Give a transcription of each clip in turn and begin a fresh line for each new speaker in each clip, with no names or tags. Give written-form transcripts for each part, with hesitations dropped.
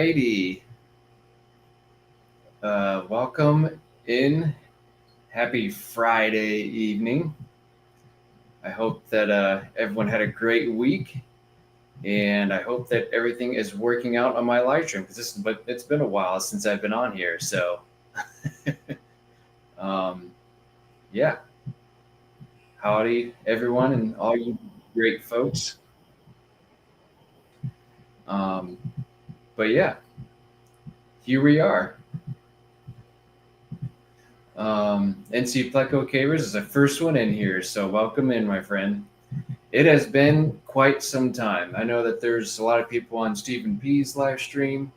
righty. Welcome in. Happy Friday evening. I hope that everyone had a great week, and I hope that everything is working out on my live stream because it's been a while since I've been on here. So, um, yeah. Howdy, everyone, and all you great folks. Um, but yeah, here we are. NC Pleco Cavers is the first one in here, so welcome in, my friend. It has been quite some time. I know that there's a lot of people on Stephen P's live stream,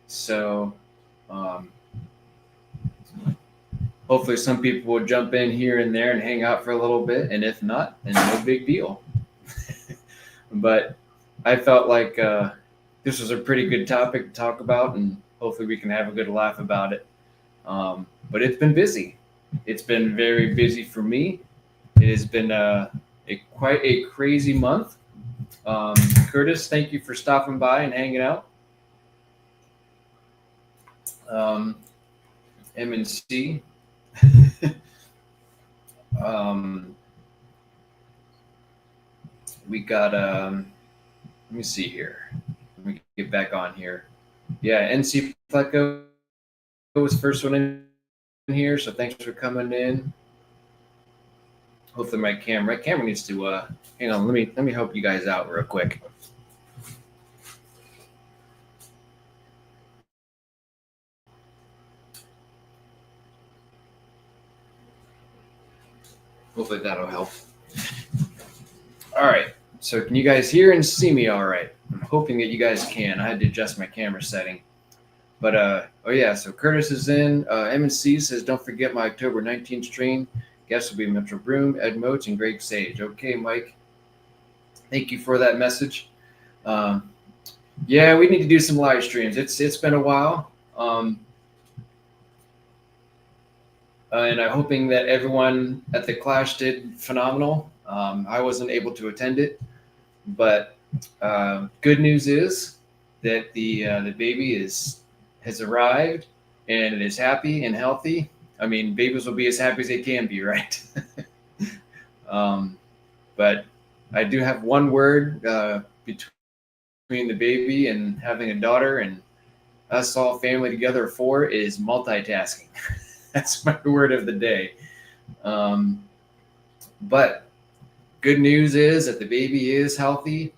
so um, hopefully some people will jump in here and there and hang out for a little bit, and if not, then no big deal. But I felt like this was a pretty good topic to talk about, and hopefully we can have a good laugh about it. But it's been busy. It's been very busy for me. It has been quite a crazy month. Curtis, thank you for stopping by and hanging out. M&C. We got, let me see here. Let me get back on here. Yeah, NC Pleco was first one in here, so thanks for coming in. Hopefully my camera needs to hang on. Let me help you guys out real quick. Hopefully that'll help. All right. So can you guys hear and see me all right? I'm hoping that you guys can. I had to adjust my camera setting. But oh yeah, so Curtis is in. M&C says, don't forget my October 19th stream. Guests will be Metro Broom, Ed Moats, and Greg Sage. Okay, Mike. Thank you for that message. Yeah, we need to do some live streams. It's been a while. And I'm hoping that everyone at the Clash did phenomenal. I wasn't able to attend it, but good news is that the baby has arrived and it is happy and healthy. I mean, babies will be as happy as they can be, right? But I do have one word between the baby and having a daughter and us all family together of four is multitasking. That's my word of the day. But good news is that the baby is healthy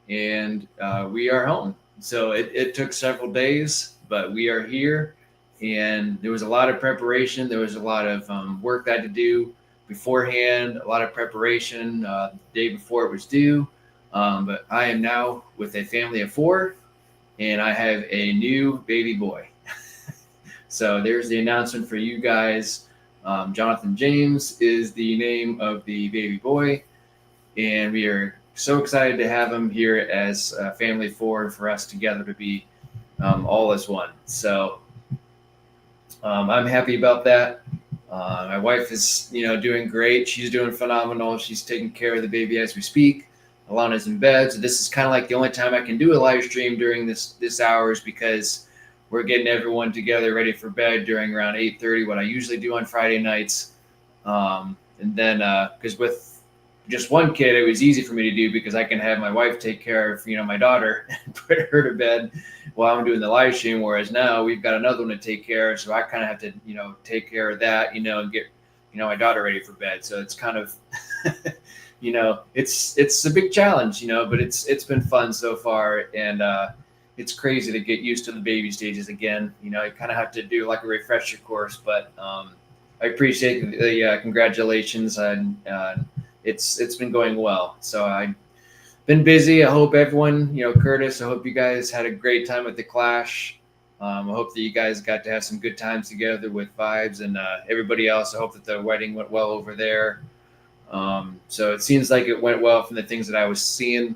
and we are home. So it took several days, but we are here. And there was a lot of preparation. There was a lot of work I had to do beforehand, a lot of preparation the day before it was due. But I am now with a family of four, and I have a new baby boy. So there's the announcement for you guys. Jonathan James is the name of the baby boy, and we are so excited to have him here as a family four for us together to be all as one. So I'm happy about that. My wife is, doing great. She's doing phenomenal. She's taking care of the baby as we speak. Alana's in bed, so this is kind of like the only time I can do a live stream during this hours because we're getting everyone together ready for bed during around 8:30, what I usually do on Friday nights. And then because with just one kid, it was easy for me to do because I can have my wife take care of, my daughter and put her to bed while I'm doing the live stream. Whereas now we've got another one to take care of. So I kind of have to, take care of that, and get, my daughter ready for bed. So it's kind of, it's a big challenge, but it's been fun so far. And it's crazy to get used to the baby stages again. You kind of have to do like a refresher course, but I appreciate the congratulations. And it's been going well. So I've been busy. I hope everyone, Curtis, I hope you guys had a great time at the Clash. I hope that you guys got to have some good times together with Vibes and everybody else. I hope that the wedding went well over there. So it seems like it went well from the things that I was seeing.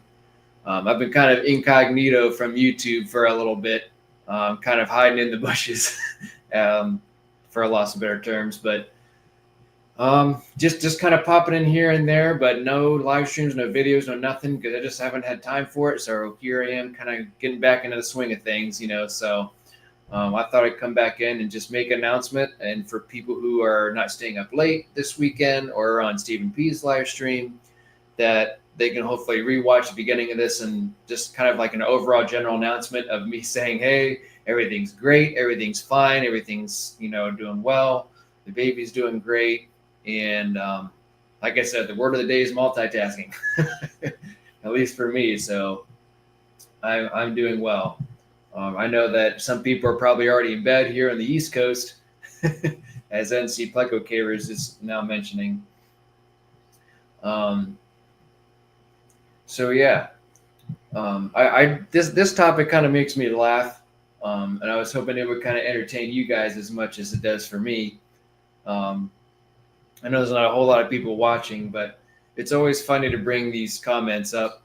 I've been kind of incognito from YouTube for a little bit, kind of hiding in the bushes, for a loss of better terms. But Just kind of popping in here and there, but no live streams, no videos, no nothing, because I just haven't had time for it. So here I am, kind of getting back into the swing of things, So I thought I'd come back in and just make an announcement. And for people who are not staying up late this weekend or on Stephen P's live stream, that they can hopefully rewatch the beginning of this and just kind of like an overall general announcement of me saying, hey, everything's great, everything's fine, everything's, doing well. The baby's doing great. And like I said, the word of the day is multitasking, at least for me. So I'm doing well. I know that some people are probably already in bed here on the East Coast, as NC Pleco Cavers is now mentioning. So yeah, this topic kind of makes me laugh, and I was hoping it would kind of entertain you guys as much as it does for me. I know there's not a whole lot of people watching, but it's always funny to bring these comments up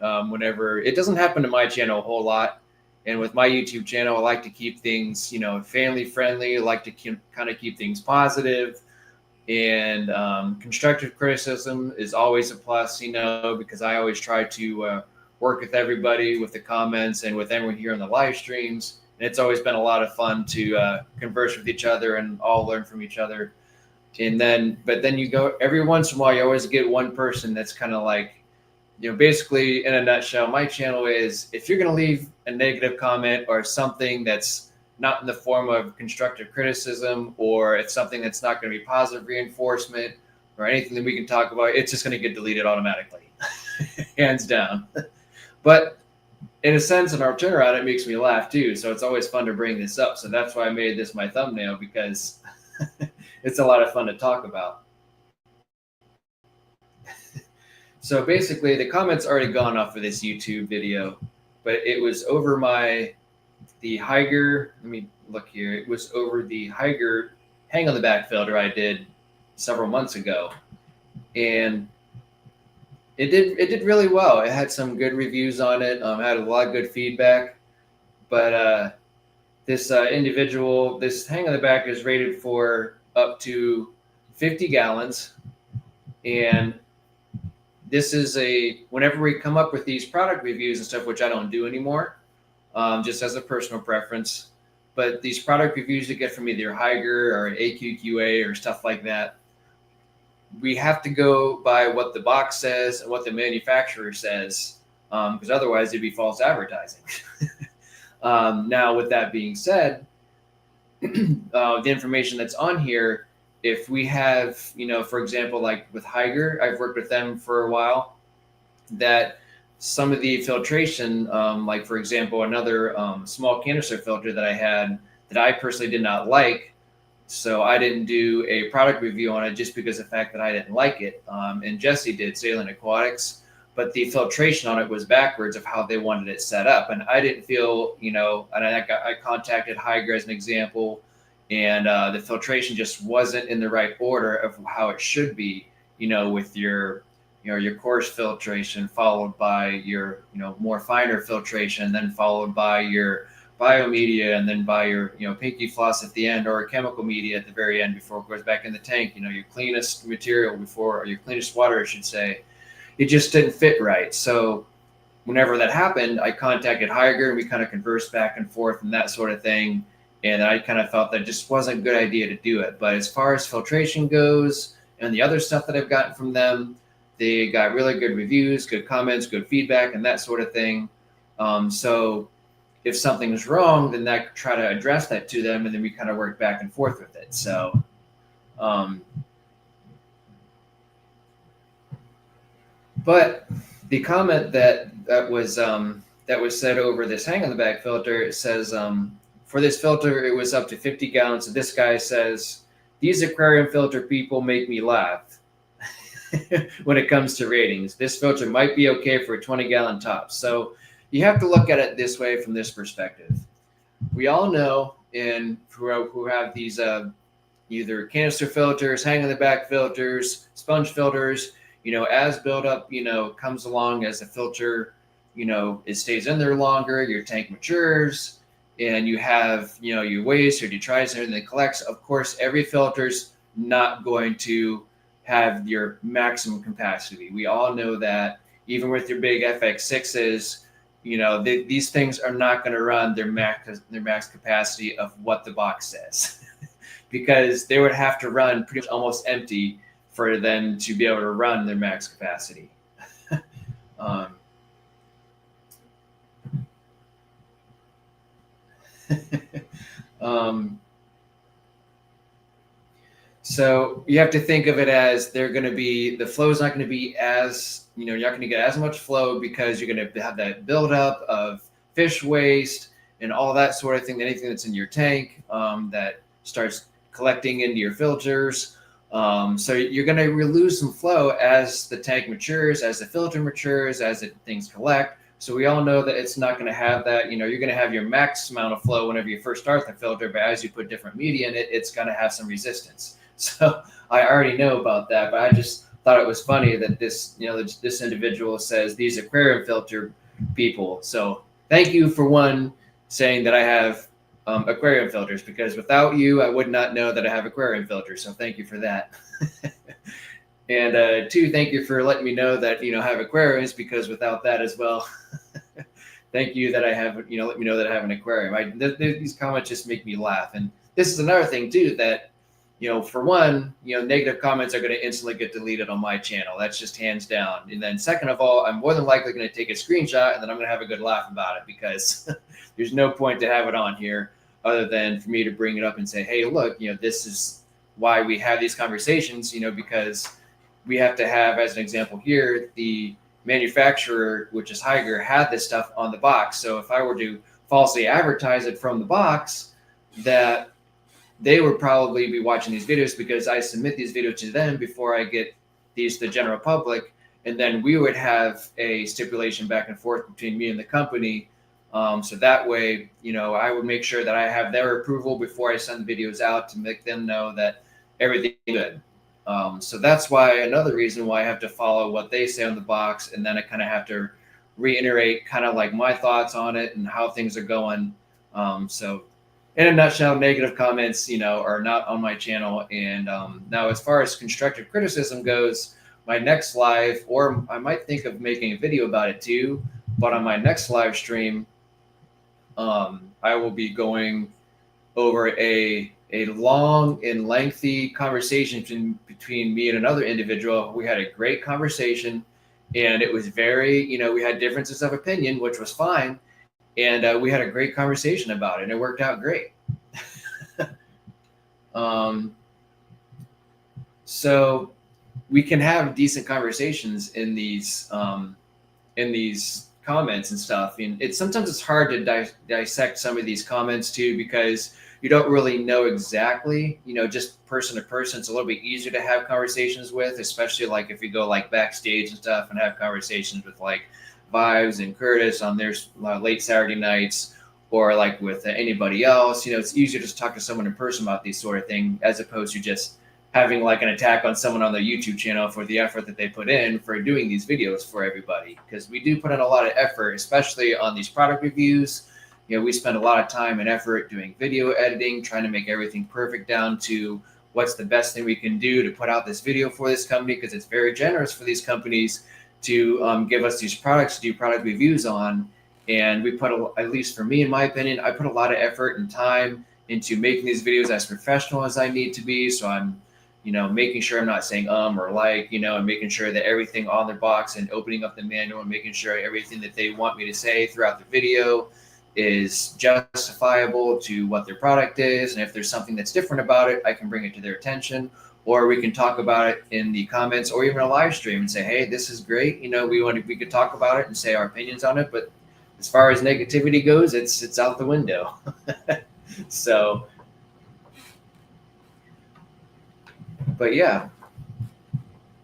whenever it doesn't happen to my channel a whole lot. And with my YouTube channel, I like to keep things, family friendly. I like to kind of keep things positive. And constructive criticism is always a plus, because I always try to work with everybody with the comments and with everyone here on the live streams. And it's always been a lot of fun to converse with each other and all learn from each other. But then you go every once in a while, you always get one person that's kind of like, basically in a nutshell, my channel is if you're going to leave a negative comment or something that's not in the form of constructive criticism, or it's something that's not going to be positive reinforcement or anything that we can talk about, it's just going to get deleted automatically, hands down. But in a sense, in our turnaround, it makes me laugh too. So it's always fun to bring this up. So that's why I made this my thumbnail, because it's a lot of fun to talk about. So basically, the comments already gone off of this YouTube video, but it was over the Higer. Let me look here. It was over the Higer hang on the back filter I did several months ago, and it did really well. It had some good reviews on it. Had a lot of good feedback, but this individual, this hang on the back is rated for up to 50 gallons, and this is whenever we come up with these product reviews and stuff, which I don't do anymore, just as a personal preference, but these product reviews you get from either Higer or AQQA or stuff like that, we have to go by what the box says and what the manufacturer says, because otherwise it'd be false advertising. Now, with that being said, the information that's on here, if we have, for example, like with Higer, I've worked with them for a while, that some of the filtration, like for example, another small canister filter that I had that I personally did not like, so I didn't do a product review on it just because of the fact that I didn't like it. And Jesse did, Salient Aquatics, but the filtration on it was backwards of how they wanted it set up. And I didn't feel, and I contacted Higer as an example, and the filtration just wasn't in the right order of how it should be, with your coarse filtration, followed by your, more finer filtration, then followed by your biomedia, and then by your, pinky floss at the end, or a chemical media at the very end before it goes back in the tank, your cleanest material before, or your cleanest water, I should say. It just didn't fit right. So whenever that happened, I contacted Higer and we kind of conversed back and forth and that sort of thing. And I kind of felt that just wasn't a good idea to do it. But as far as filtration goes and the other stuff that I've gotten from them, they got really good reviews, good comments, good feedback, and that sort of thing. So if something's wrong, then I try to address that to them, and then we kind of work back and forth with it. So, but the comment that was said over this hang on the back filter, it says, for this filter, it was up to 50 gallons. So this guy says, these aquarium filter people make me laugh when it comes to ratings. This filter might be okay for a 20-gallon top. So you have to look at it this way, from this perspective. We all know, and who have these either canister filters, hang on the back filters, sponge filters, as buildup, comes along, as the filter, it stays in there longer, your tank matures, and you have, your waste or detritus and everything that collects. Of course, every filter's not going to have your maximum capacity. We all know that even with your big FX6s, these things are not going to run their max capacity of what the box says, because they would have to run pretty much almost empty for them to be able to run their max capacity. um, um, So you have to think of it as the flow is not going to be as, you're not going to get as much flow because you're going to have that buildup of fish waste and all that sort of thing, anything that's in your tank that starts collecting into your filters. So you're going to lose some flow as the tank matures, as the filter matures, as things collect. So we all know that it's not going to have that, you're going to have your max amount of flow whenever you first start the filter, but as you put different media in it, it's going to have some resistance. So I already know about that, but I just thought it was funny that this individual says these aquarium filter people. So thank you for one saying that I have aquarium filters, because without you, I would not know that I have aquarium filters. So thank you for that. And two, thank you for letting me know that I have aquariums, because without that as well, thank you that I have let me know that I have an aquarium. These comments just make me laugh, and this is another thing too that for one, negative comments are going to instantly get deleted on my channel. That's just hands down. And then second of all, I'm more than likely going to take a screenshot and then I'm going to have a good laugh about it, because there's no point to have it on here other than for me to bring it up and say, hey, look, this is why we have these conversations, because we have to have, as an example here, the manufacturer, which is Higer, had this stuff on the box. So if I were to falsely advertise it from the box, that they would probably be watching these videos because I submit these videos to them before I get these to the general public. And then we would have a stipulation back and forth between me and the company. So that way, I would make sure that I have their approval before I send the videos out to make them know that everything's good. So that's why another reason why I have to follow what they say on the box. And then I kind of have to reiterate kind of like my thoughts on it and how things are going. So in a nutshell, negative comments, are not on my channel. And now, as far as constructive criticism goes, my next live, or I might think of making a video about it too, but on my next live stream, I will be going over a long and lengthy conversation between me and another individual. We had a great conversation, and it was very, we had differences of opinion, which was fine. And we had a great conversation about it, and it worked out great. So we can have decent conversations in these comments and stuff. And sometimes it's hard to dissect some of these comments too, because you don't really know exactly, just person to person. It's a little bit easier to have conversations with, especially like if you go like backstage and stuff and have conversations with like Vibes and Curtis on their late Saturday nights, or like with anybody else. It's easier to just talk to someone in person about these sort of things, as opposed to just having like an attack on someone on their YouTube channel for the effort that they put in for doing these videos for everybody. Because we do put in a lot of effort, especially on these product reviews. We spend a lot of time and effort doing video editing, trying to make everything perfect down to what's the best thing we can do to put out this video for this company, because it's very generous for these companies to give us these products to do product reviews on. And we put, at least for me, in my opinion, I put a lot of effort and time into making these videos as professional as I need to be. So I'm, making sure I'm not saying or like, and making sure that everything on their box and opening up the manual and making sure everything that they want me to say throughout the video is justifiable to what their product is. And if there's something that's different about it, I can bring it to their attention. Or we can talk about it in the comments or even a live stream and say, hey, this is great. We could talk about it and say our opinions on it. But as far as negativity goes, it's out the window. So, but yeah,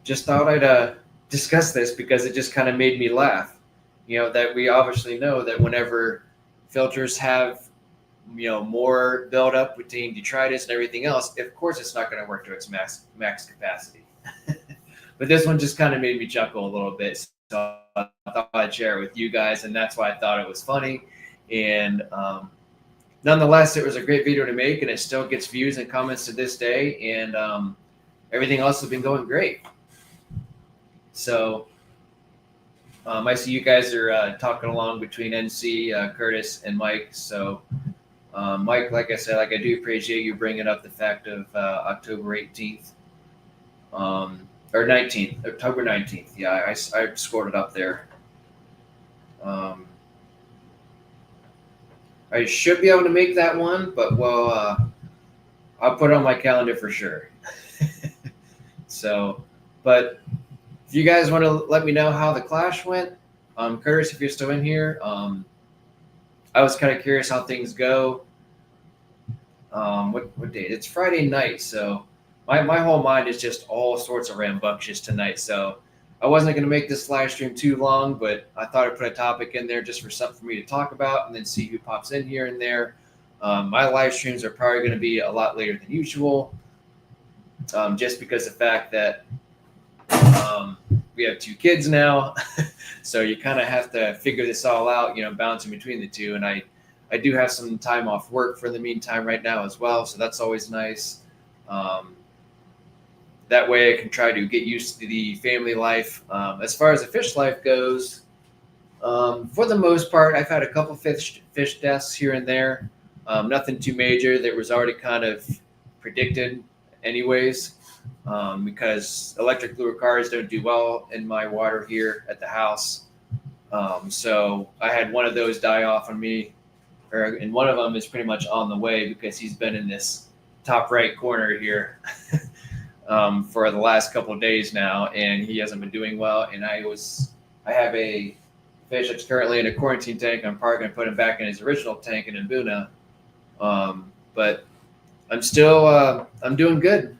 just thought I'd discuss this because it just kind of made me laugh. That we obviously know that whenever filters have more buildup between detritus and everything else, of course it's not going to work to its max capacity. But this one just kind of made me chuckle a little bit, so I thought I'd share it with you guys, and that's why I thought it was funny. And nonetheless, it was a great video to make, and it still gets views and comments to this day. And everything else has been going great. So I see you guys are talking along between NC, Curtis, and Mike. So Mike, like I said, I do appreciate you bringing up the fact of October 18th. Or 19th, October 19th. Yeah, I scored it up there. I should be able to make that one, but well, I'll put it on my calendar for sure. So, but if you guys want to let me know how the clash went, Curtis, if you're still in here, I was kind of curious how things go. What date? It's Friday night, so my whole mind is just all sorts of rambunctious tonight. So I wasn't going to make this live stream too long, but I thought I'd put a topic in there just for something for me to talk about, and then see who pops in here and there. My live streams are probably going to be a lot later than usual, just because of the fact that we have 2 kids now. So you kind of have to figure this all out, bouncing between the two. And I do have some time off work for the meantime right now as well. So that's always nice. That way I can try to get used to the family life. As far as the fish life goes, for the most part, I've had a couple fish deaths here and there. Nothing too major that was already kind of predicted anyways, because electric fluorocarbons don't do well in my water here at the house. So I had one of those die off on me, and one of them is pretty much on the way because he's been in this top right corner here for the last couple of days now, and he hasn't been doing well. And I have a fish that's currently in a quarantine tank. I'm probably going to put him back in his original tank in Mbuna. But I'm still, I'm doing good.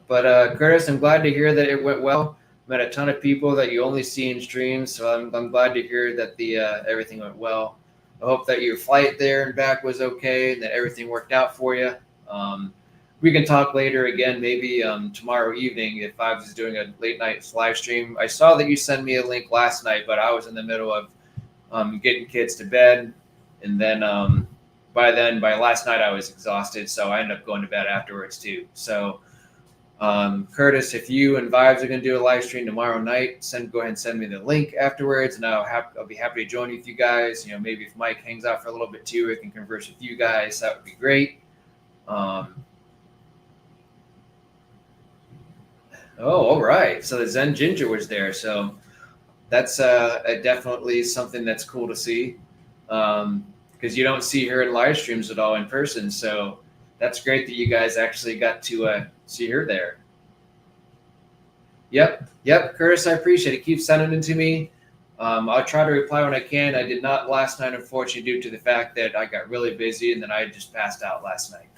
But Curtis, I'm glad to hear that it went well. Met a ton of people that you only see in streams, so I'm glad to hear that the everything went well. I hope that your flight there and back was okay, and that everything worked out for you. We can talk later again, maybe tomorrow evening if I was doing a late night live stream. I saw that you sent me a link last night, but I was in the middle of getting kids to bed, and then by last night I was exhausted, so I ended up going to bed afterwards too. So Curtis, if you and Vibes are going to do a live stream tomorrow night, go ahead and send me the link afterwards, and I'll be happy to join with you guys. Maybe if Mike hangs out for a little bit too, I can converse with you guys. That would be great. Oh, all right. So the Zen Ginger was there. So that's definitely something that's cool to see, because you don't see her in live streams at all in person. So that's great that you guys actually got to see her there. Yep, Curtis, I appreciate it. Keep sending it to me. I'll try to reply when I can. I did not last night, unfortunately, due to the fact that I got really busy and then I just passed out last night.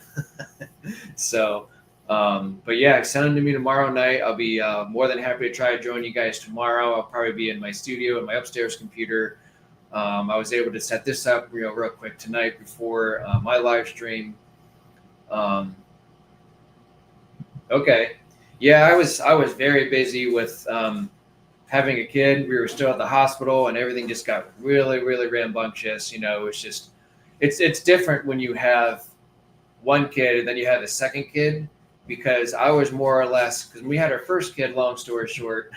So, but yeah, send them to me tomorrow night. I'll be more than happy to try to join you guys tomorrow. I'll probably be in my studio and my upstairs computer. I was able to set this up real quick tonight before my live stream. Okay. Yeah, I was very busy with having a kid. We were still at the hospital, and everything just got really, really rambunctious. It's just it's different when you have one kid and then you have a second kid, because I was more or less, because when we had our first kid, long story short,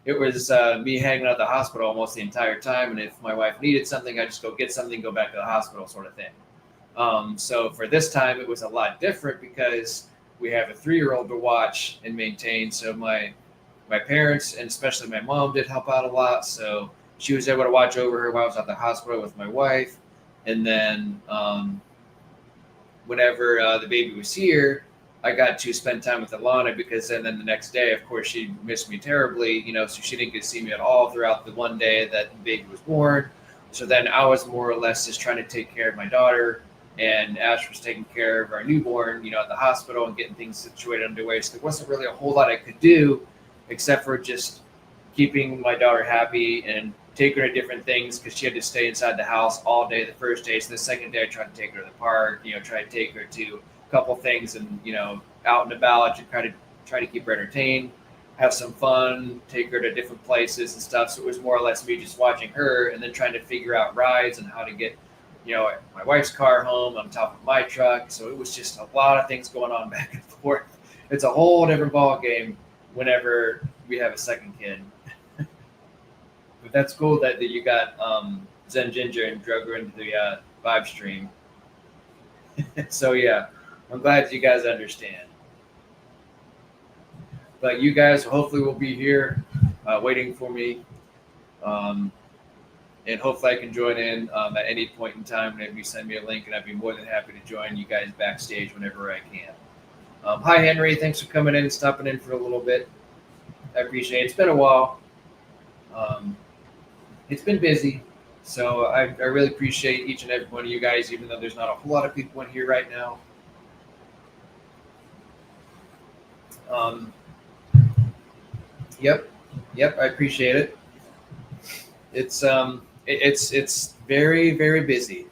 it was me hanging out at the hospital almost the entire time, and if my wife needed something, I just go get something, go back to the hospital, sort of thing. So for this time, it was a lot different because we have a 3-year-old to watch and maintain. So my parents, and especially my mom, did help out a lot. So she was able to watch over her while I was at the hospital with my wife. And then whenever the baby was here, I got to spend time with Alana, because then the next day, of course, she missed me terribly, so she didn't get to see me at all throughout the one day that the baby was born. So then I was more or less just trying to take care of my daughter, and Ash was taking care of our newborn, at the hospital and getting things situated underway. So there wasn't really a whole lot I could do except for just keeping my daughter happy and take her to different things, because she had to stay inside the house all day the first day. So the second day I tried to take her to the park, try to take her to a couple things and, out and about to try to keep her entertained. have some fun, take her to different places and stuff. So it was more or less me just watching her and then trying to figure out rides and how to get, my wife's car home on top of my truck. So it was just a lot of things going on back and forth. It's a whole different ball game whenever we have a second kid. But that's cool that you got Zen Ginger and drug her into the vibe stream. So yeah, I'm glad you guys understand. But you guys hopefully will be here waiting for me. Um, and hopefully I can join in at any point in time whenever you send me a link, and I'd be more than happy to join you guys backstage whenever I can. Hi, Henry. Thanks for coming in and stopping in for a little bit. I appreciate it. It's been a while. Um, it's been busy. So I really appreciate each and every one of you guys, even though there's not a whole lot of people in here right now. Um, yep, I appreciate it. It's very busy,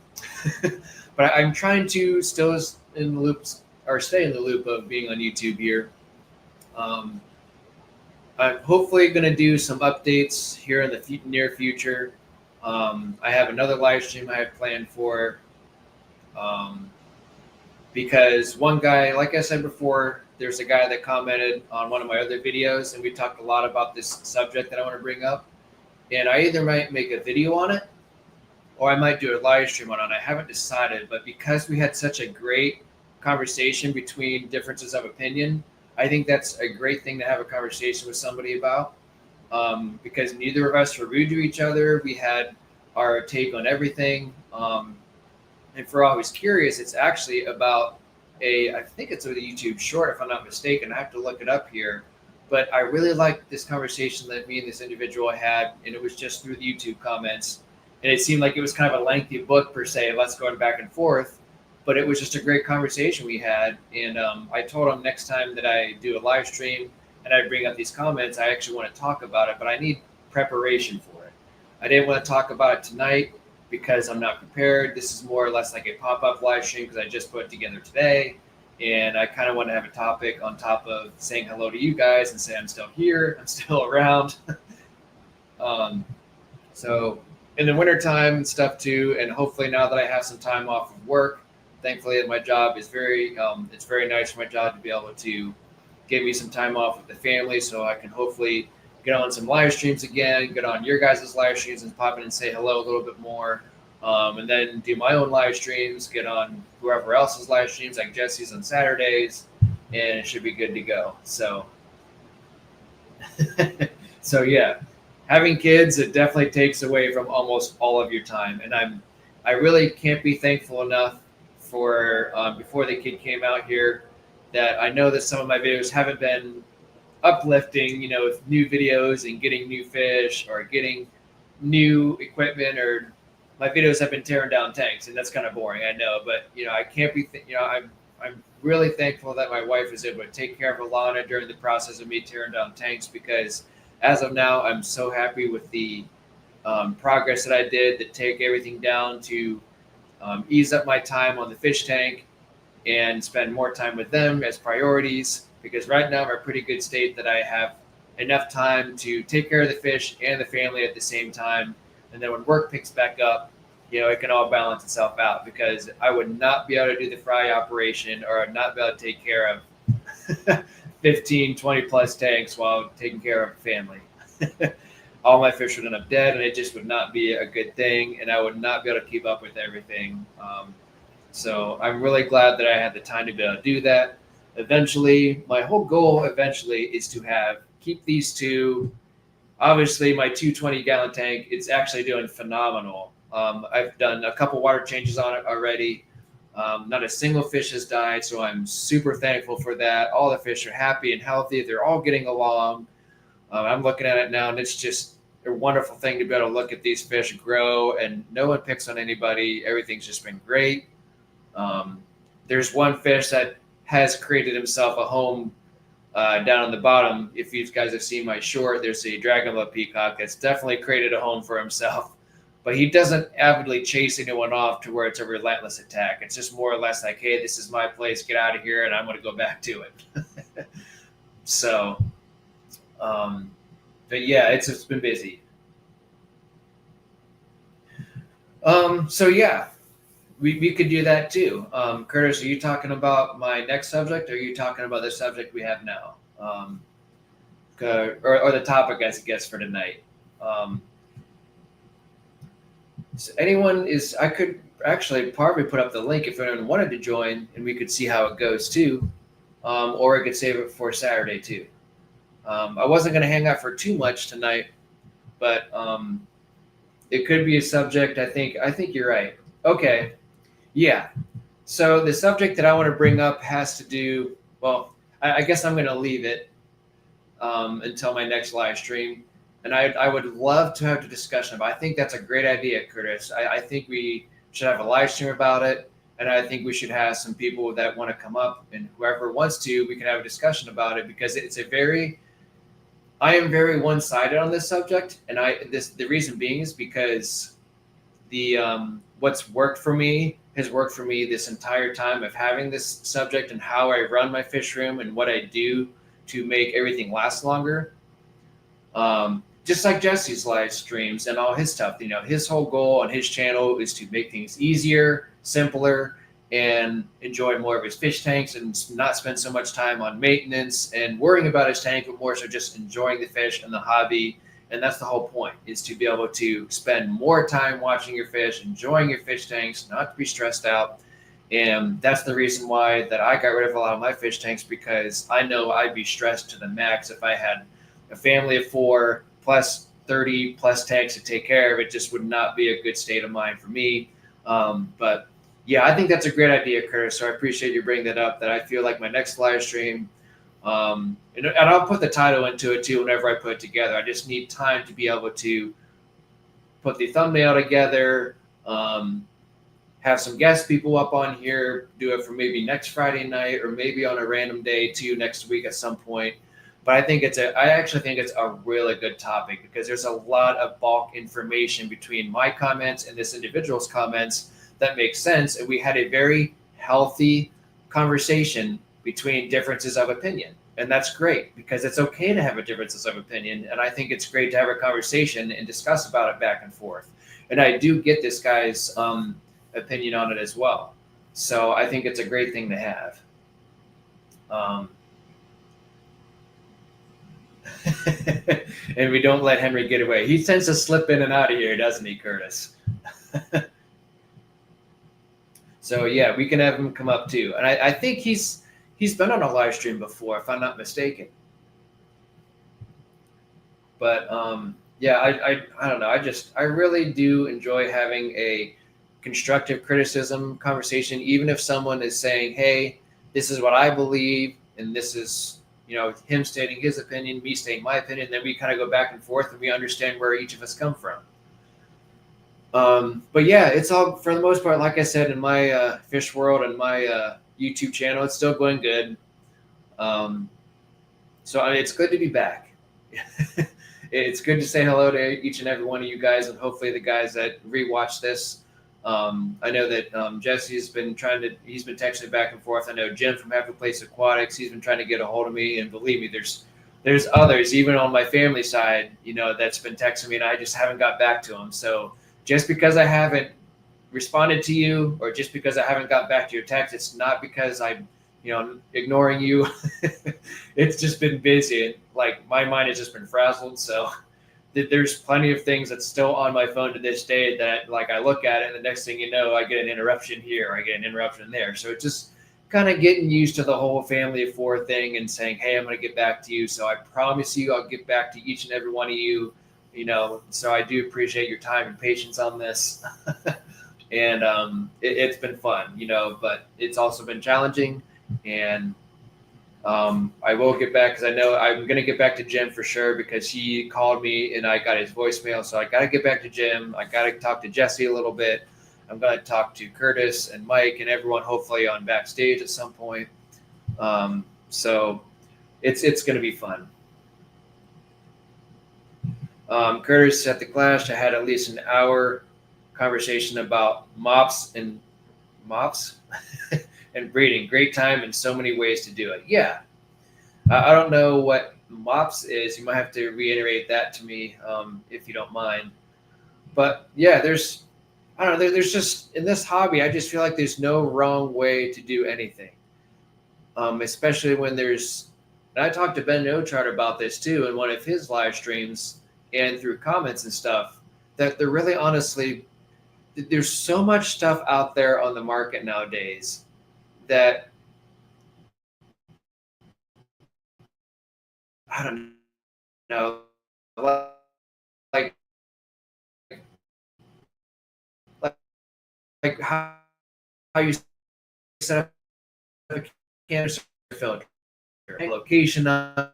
but I'm trying to still in the loops or stay in the loop of being on YouTube here. Um, I'm hopefully going to do some updates here in the near future. I have another live stream I have planned for. Because one guy, like I said before, there's a guy that commented on one of my other videos, and we talked a lot about this subject that I want to bring up. And I either might make a video on it, or I might do a live stream on it. I haven't decided, but because we had such a great conversation between differences of opinion, I think that's a great thing to have a conversation with somebody about. Because neither of us were rude to each other. We had our take on everything. And for always curious, it's actually about I think it's a YouTube short, if I'm not mistaken. I have to look it up here. But I really liked this conversation that me and this individual had, and it was just through the YouTube comments. And it seemed like it was kind of a lengthy book per se, of us going back and forth. But it was just a great conversation we had. And I told him next time that I do a live stream and I bring up these comments, I actually want to talk about it, but I need preparation for it. I didn't want to talk about it tonight because I'm not prepared. This is more or less like a pop-up live stream because I just put it together today. And I kind of want to have a topic on top of saying hello to you guys and say I'm still here, I'm still around. So in the wintertime and stuff too, and hopefully now that I have some time off of work, thankfully my job is it's very nice for my job to be able to give me some time off with the family, so I can hopefully get on some live streams again, get on your guys' live streams and pop in and say hello a little bit more. And then do my own live streams, get on whoever else's live streams, like Jesse's on Saturdays, and it should be good to go. So, so yeah, having kids, it definitely takes away from almost all of your time. And I really can't be thankful enough for before the kid came out here, that I know that some of my videos haven't been uplifting, with new videos and getting new fish or getting new equipment, or my videos have been tearing down tanks, and that's kind of boring, I know, but I can't be, I'm really thankful that my wife was able to take care of Alana during the process of me tearing down tanks, because as of now, I'm so happy with the progress that I did to take everything down to ease up my time on the fish tank and spend more time with them as priorities, because right now I'm in a pretty good state that I have enough time to take care of the fish and the family at the same time. And then when work picks back up, it can all balance itself out, because I would not be able to do the fry operation, or I'd not be able to take care of 15, 20 plus tanks while taking care of family. All my fish would end up dead, and it just would not be a good thing, and I would not be able to keep up with everything. So I'm really glad that I had the time to be able to do that. Eventually, my whole goal is to keep these two. Obviously, my 220-gallon tank, it's actually doing phenomenal. I've done a couple water changes on it already. Not a single fish has died, so I'm super thankful for that. All the fish are happy and healthy. They're all getting along. I'm looking at it now, and it's just a wonderful thing to be able to look at these fish grow, and no one picks on anybody. Everything's just been great. There's one fish that has created himself a home down on the bottom. If you guys have seen my short, there's a dragonfly peacock that's definitely created a home for himself, but he doesn't avidly chase anyone off to where it's a relentless attack. It's just more or less like, hey, this is my place, get out of here, and I'm going to go back to it. So Um, but yeah, it's been busy. So yeah, we could do that too. Curtis, are you talking about my next subject, or are you talking about the subject we have now? Or the topic, as I guess, for tonight. Um, so anyone is, I could actually probably put up the link if anyone wanted to join, and we could see how it goes too. Or I could save it for Saturday too. I wasn't going to hang out for too much tonight, but it could be a subject. I think you're right. Okay, yeah. So the subject that I want to bring up has to do. Well, I guess I'm going to leave it until my next live stream. And I would love to have a discussion about. I think that's a great idea, Curtis. I think we should have a live stream about it, and I think we should have some people that want to come up, and whoever wants to, we can have a discussion about it because it's a very. I am very one-sided on this subject, and the reason being is because the what's worked for me has worked for me this entire time of having this subject and how I run my fish room and what I do to make everything last longer. Just like Jesse's live streams and all his stuff, his whole goal on his channel is to make things easier, simpler, and enjoy more of his fish tanks and not spend so much time on maintenance and worrying about his tank, but more so just enjoying the fish and the hobby. And that's the whole point, is to be able to spend more time watching your fish, enjoying your fish tanks, not to be stressed out. And that's the reason why that I got rid of a lot of my fish tanks, because I know I'd be stressed to the max if I had a family of 4 plus 30 plus tanks to take care of. It just would not be a good state of mind for me. But yeah, I think that's a great idea, Curtis. So I appreciate you bringing that up. That I feel like my next live stream, and I'll put the title into it too whenever I put it together. I just need time to be able to put the thumbnail together, have some guest people up on here, do it for maybe next Friday night or maybe on a random day too next week at some point. But I actually think it's a really good topic because there's a lot of bulk information between my comments and this individual's comments that makes sense. And we had a very healthy conversation between differences of opinion. And that's great because it's okay to have a differences of opinion. And I think it's great to have a conversation and discuss about it back and forth. And I do get this guy's opinion on it as well. So I think it's a great thing to have. And we don't let Henry get away. He tends to slip in and out of here, doesn't he, Curtis? So yeah, we can have him come up too. And I think he's been on a live stream before, if I'm not mistaken. But yeah, I don't know. I really do enjoy having a constructive criticism conversation, even if someone is saying, "Hey, this is what I believe," and this is him stating his opinion, me stating my opinion. Then we kind of go back and forth, and we understand where each of us come from. But yeah, it's all, for the most part, like I said, in my fish world and my YouTube channel, it's still going good. So it's good to be back. It's good to say hello to each and every one of you guys, and hopefully the guys that rewatch this. I know that Jesse's been he's been texting back and forth. I know Jim from Happy Place Aquatics, he's been trying to get a hold of me, and believe me, there's others, even on my family side, that's been texting me, and I just haven't got back to them. So just because I haven't responded to you, or just because I haven't got back to your text, it's not because I'm, ignoring you. It's just been busy, and like my mind has just been frazzled. So there's plenty of things that's still on my phone to this day that, like, I look at it, and the next thing you know, I get an interruption here, or I get an interruption there. So it's just kind of getting used to the whole family of 4 thing and saying, "Hey, I'm going to get back to you." So I promise you, I'll get back to each and every one of you. So I do appreciate your time and patience on this. And it's been fun, but it's also been challenging. And I will get back, because I know I'm going to get back to Jim for sure, because he called me and I got his voicemail. So I got to get back to Jim. I got to talk to Jesse a little bit. I'm going to talk to Curtis and Mike and everyone, hopefully on backstage at some point. So it's going to be fun. Curtis, at the Clash, I had at least an hour conversation about mops and breeding. Great time and so many ways to do it. Yeah. I don't know what mops is. You might have to reiterate that to me, if you don't mind. But yeah, I don't know. There's just in this hobby, I just feel like there's no wrong way to do anything. Especially when there's. And I talked to Ben Nochart about this too in one of his live streams and through comments and stuff. That they're really honestly, there's so much stuff out there on the market nowadays that I don't know, like like, like how you set up a canister filter, location of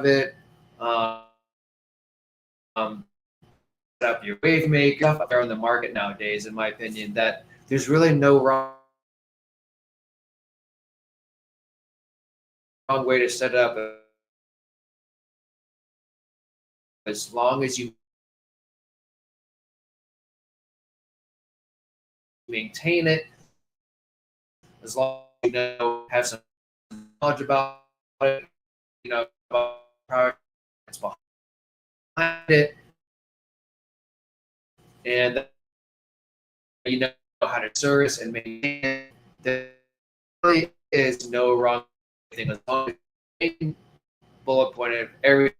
it, um, set up your wave make stuff out there on the market nowadays. In my opinion, that there's really no wrong way to set it up as long as you maintain it, as long as you know have some knowledge about it, about products behind it, and you know how to service and maintain it. There really is no wrong thing as long as you bullet pointed everything.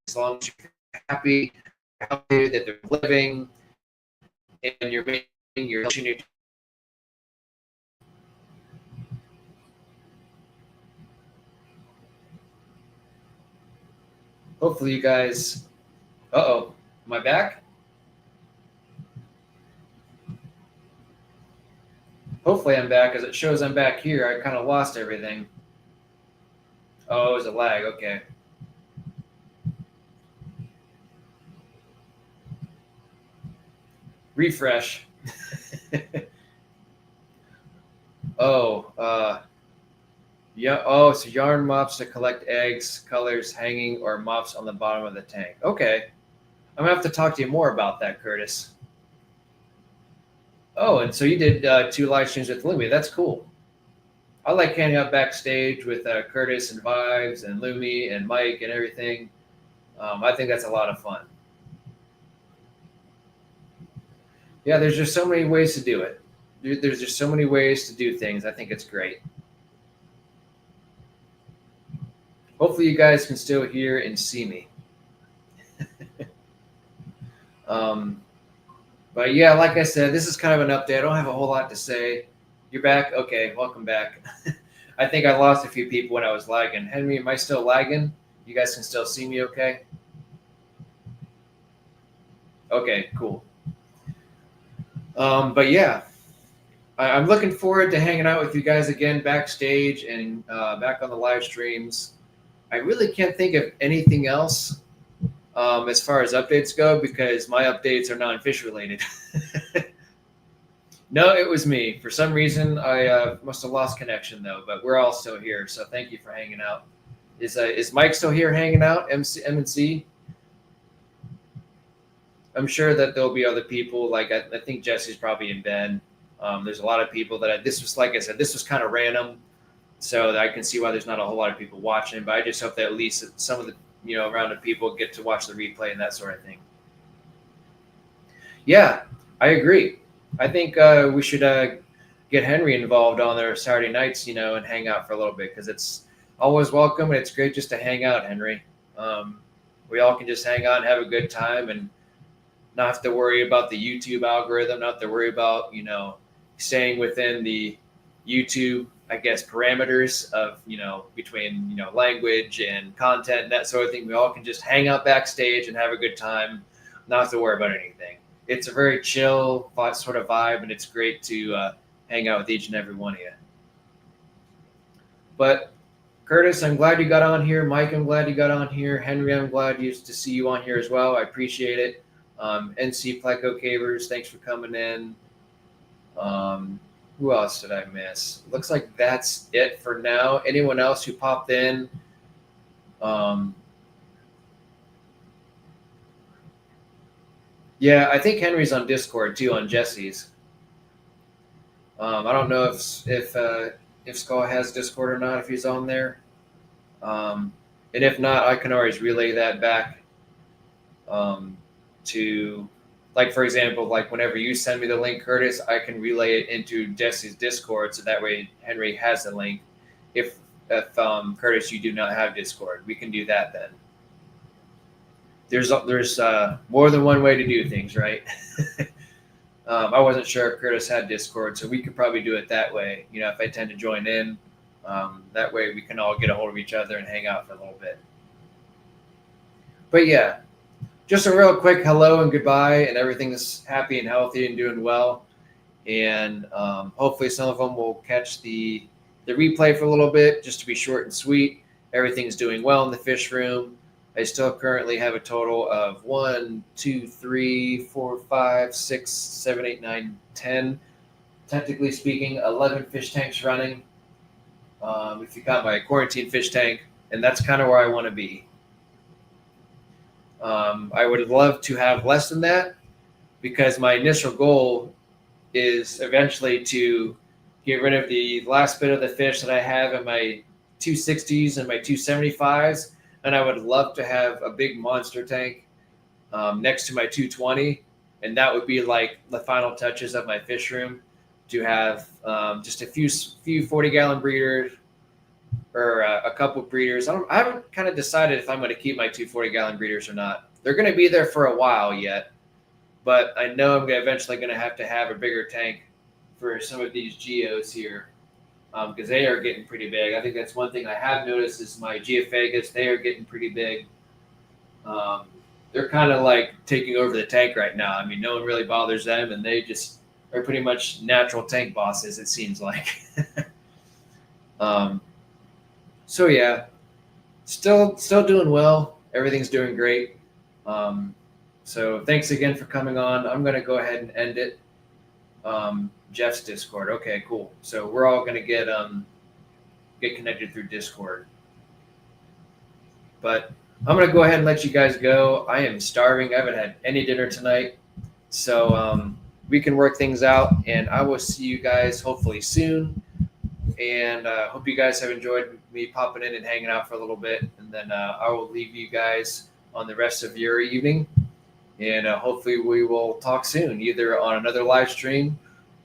As long as you're happy that they're living and you're making your hopefully you guys. Uh-oh, am I back? Hopefully I'm back, as it shows I'm back here. I kind of lost everything. Oh, it was a lag. Okay. Refresh. Oh, yeah. Oh, so yarn mops to collect eggs, colors hanging, or mops on the bottom of the tank. Okay. I'm gonna have to talk to you more about that, Curtis. Oh, and so you did 2 live streams with Lumi. That's cool. I like hanging out backstage with Curtis and Vibes and Lumi and Mike and everything. I think that's a lot of fun. Yeah, there's just so many ways to do it. There's just so many ways to do things. I think it's great. Hopefully, you guys can still hear and see me. um, but yeah, like I said, this is kind of an update. I don't have a whole lot to say. You're back? Okay, welcome back. I think I lost a few people when I was lagging. Henry, am I still lagging? You guys can still see me okay? Okay, cool. But yeah, I'm looking forward to hanging out with you guys again backstage and back on the live streams. I really can't think of anything else as far as updates go because my updates are non-fish related. No, it was me. For some reason, I must have lost connection though, but we're all still here. So thank you for hanging out. Is Mike still here hanging out? M&C? I'm sure that there'll be other people. Like I think Jesse's probably in bed. There's a lot of people this was, like I said, this was kind of random. So I can see why there's not a whole lot of people watching, but I just hope that at least some of the round of people get to watch the replay and that sort of thing. Yeah, I agree. I think we should get Henry involved on their Saturday nights, and hang out for a little bit because it's always welcome and it's great just to hang out, Henry. We all can just hang out and have a good time and not have to worry about the YouTube algorithm, not have to worry about staying within the YouTube, I guess, parameters of between language and content and that sort of thing. We all can just hang out backstage and have a good time, not have to worry about anything. It's a very chill sort of vibe, and it's great to hang out with each and every one of you. But Curtis, I'm glad you got on here. Mike, I'm glad you got on here. Henry, I'm glad to see you on here as well. I appreciate it. NC Pleco Cavers, thanks for coming in. Who else did I miss? Looks like that's it for now. Anyone else who popped in? Yeah, I think Henry's on Discord too, on Jesse's. I don't know if if Skull has Discord or not, if he's on there. And if not, I can always relay that back to, like, for example, like whenever you send me the link, Curtis, I can relay it into Jesse's Discord, so that way Henry has the link. If Curtis, you do not have Discord, we can do that then. There's more than one way to do things, right? I wasn't sure if Curtis had Discord, so we could probably do it that way. You know, if I tend to join in, that way we can all get a hold of each other and hang out for a little bit. But yeah, just a real quick hello and goodbye, and everything's happy and healthy and doing well. And hopefully some of them will catch the replay for a little bit, just to be short and sweet. Everything's doing well in the fish room. I still currently have a total of 1, 2, 3, 4, 5, 6, 7, 8, 9, 10. Technically speaking, 11 fish tanks running. If you count my quarantine fish tank, and that's kind of where I want to be. I would love to have less than that, because my initial goal is eventually to get rid of the last bit of the fish that I have in my 260s and my 275s. And I would love to have a big monster tank next to my 220. And that would be like the final touches of my fish room, to have just a few 40-gallon breeders, or a couple breeders. I haven't kind of decided if I'm going to keep my 2 40-gallon breeders or not. They're going to be there for a while yet, but I know I'm eventually going to have a bigger tank for some of these geos here, because they are getting pretty big. I think that's one thing I have noticed is my geophagus, they are getting pretty big. They're kind of like taking over the tank right now. I mean, no one really bothers them, and they just are pretty much natural tank bosses, it seems like. So yeah, still doing well. Everything's doing great. So thanks again for coming on. I'm going to go ahead and end it. Jeff's Discord. Okay, cool. So we're all going to get connected through Discord. But I'm going to go ahead and let you guys go. I am starving. I haven't had any dinner tonight. So we can work things out, and I will see you guys hopefully soon. And hope you guys have enjoyed me popping in and hanging out for a little bit. And then I will leave you guys on the rest of your evening. And hopefully we will talk soon, either on another live stream.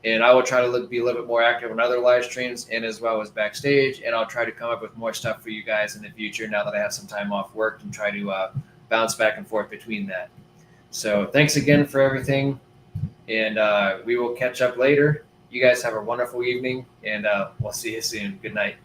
And I will try to be a little bit more active on other live streams, and as well as backstage. And I'll try to come up with more stuff for you guys in the future now that I have some time off work, and try to bounce back and forth between that. So thanks again for everything. And we will catch up later. You guys have a wonderful evening, and we'll see you soon. Good night.